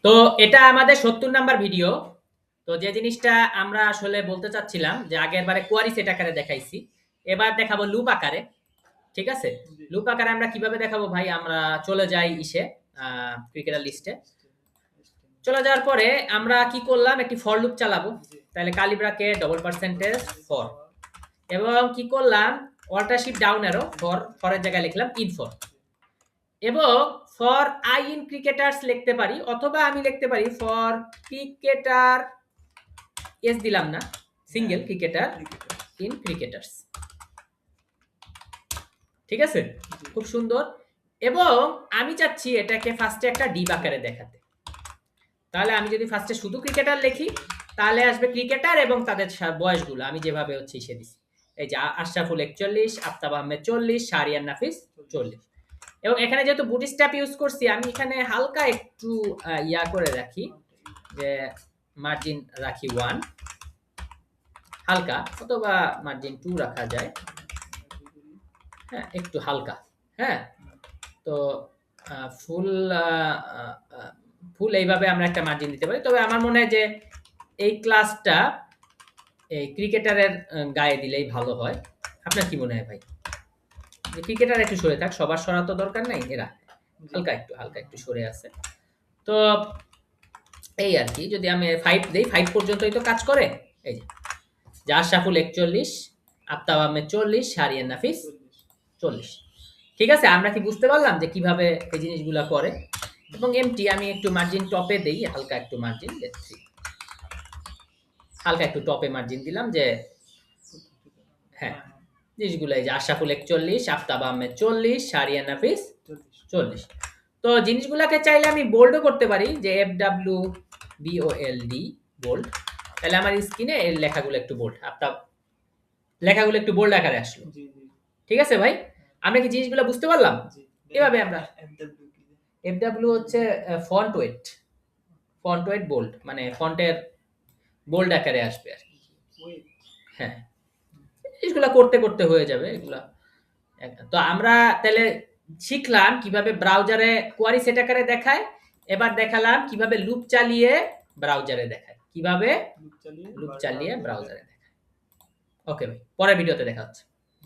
তো এটা আমাদের ৭০ নাম্বার ভিডিও। তো যে জিনিসটা আমরা আসলে বলতে চাচ্ছিলাম যে আগের বারে কোয়ারি সেট আকারে দেখাইছি, এবার দেখাবো লুপ আকারে। ঠিক আছে? লুপ আকারে আমরা কিভাবে দেখাবো ভাই? আমরা চলে যাই ইসে ক্রিকেটার লিস্টে। চলে যাওয়ার পরে আমরা কি করলাম? একটি ফর লুপ চালাবো। তাহলে curly bracket double percentage for, এবং কি করলাম? Alter shift down arrow for এর জায়গায় লিখলাম ইন ফর, এবং ফর আই ইন ক্রিকেটার্স লিখতে পারি, অথবা আমি লিখতে পারি ফর ক্রিকেটার, এস দিলাম না, সিঙ্গেল ক্রিকেটার ইন ক্রিকেটার্স। ঠিক আছে? খুব সুন্দর। এবং আমি চাচ্ছি এটাকে ফার্স্টে একটা ডিপ আকারে দেখাতে। তাহলে আমি যদি ফার্স্টে শুধু ক্রিকেটার লিখি, তাহলে আসবে ক্রিকেটার এবং তাদের বয়সগুলো আমি যেভাবে হচ্ছে ইসে দিছি। এই যে আশরাফুল 41, আফতাব আহমেদ 40, শাহরিয়ার নাফিস 40। এবং এখানে যেহেতু বুটস্ট্র্যাপ ইউজ করছি, আমি এখানে হালকা একটু ইয়া করে রাখি, যে মার্জিন রাখি 1 হালকা, অথবা মার্জিন 2 রাখা যায়। হ্যাঁ, একটু হালকা। হ্যাঁ, তো ফুল ফুল এইভাবে আমরা একটা মার্জিন দিতে পারি। তবে আমার মনে হয় যে এই ক্লাসটা এই ক্রিকেটারের গায়ে দিলেই ভালো হয়। আপনার কি মনে হয় ভাই? যে ক্রিকেটার একটু সরে থাক, সবার সরা তো দরকার নাই, এরা হালকা একটু সরে আছে। তো এই আর কি, যদি আমি 5 দেই, 5 পর্যন্তই তো কাজ করে। এই যে আশরাফুল 41, আফতাব আহমেদ 40, শাহরিয়ার নাফিস 40। ঠিক আছে? আমরা কি বুঝতে পারলাম যে কিভাবে এই জিনিসগুলা করে? এবং এমটি আমি একটু মার্জিন টপে দেই, হালকা একটু মার্জিন দিচ্ছি, হালকা একটু টপে মার্জিন দিলাম, যে হ্যাঁ, জিনিসগুলো এই যে আশরাফুল 41, আফতাব আহমেদ 40, শাহরিয়ার নাফিস 40। তো জিনিসগুলাকে চাইলে আমি বোল্ডও করতে পারি, যে FWBOLD বোল্ড। তাহলে আমার স্ক্রিনে এর লেখাগুলো একটু বোল্ড, আফতাব লেখাগুলো একটু বোল্ড আকারে আসলো। ঠিক আছে ভাই? আমরা কি জিনিসগুলো বুঝতে পারলাম? এভাবে আমরা FW হচ্ছে font weight, font weight bold, মানে ফন্টের বোল্ড আকারে আসবে আর কি। হ্যাঁ, জিনিসগুলো করতে করতে হয়ে যাবে এগুলা। তো আমরা তাহলে শিখলাম কিভাবে ব্রাউজারে কোয়ারি সেট আকারে দেখায়, এবার দেখালাম কিভাবে লুপ চালিয়ে ব্রাউজারে দেখায়, কিভাবে লুপ চালিয়ে ব্রাউজারে দেখায়। ওকে ভাই, পরের ভিডিওতে দেখা হচ্ছে।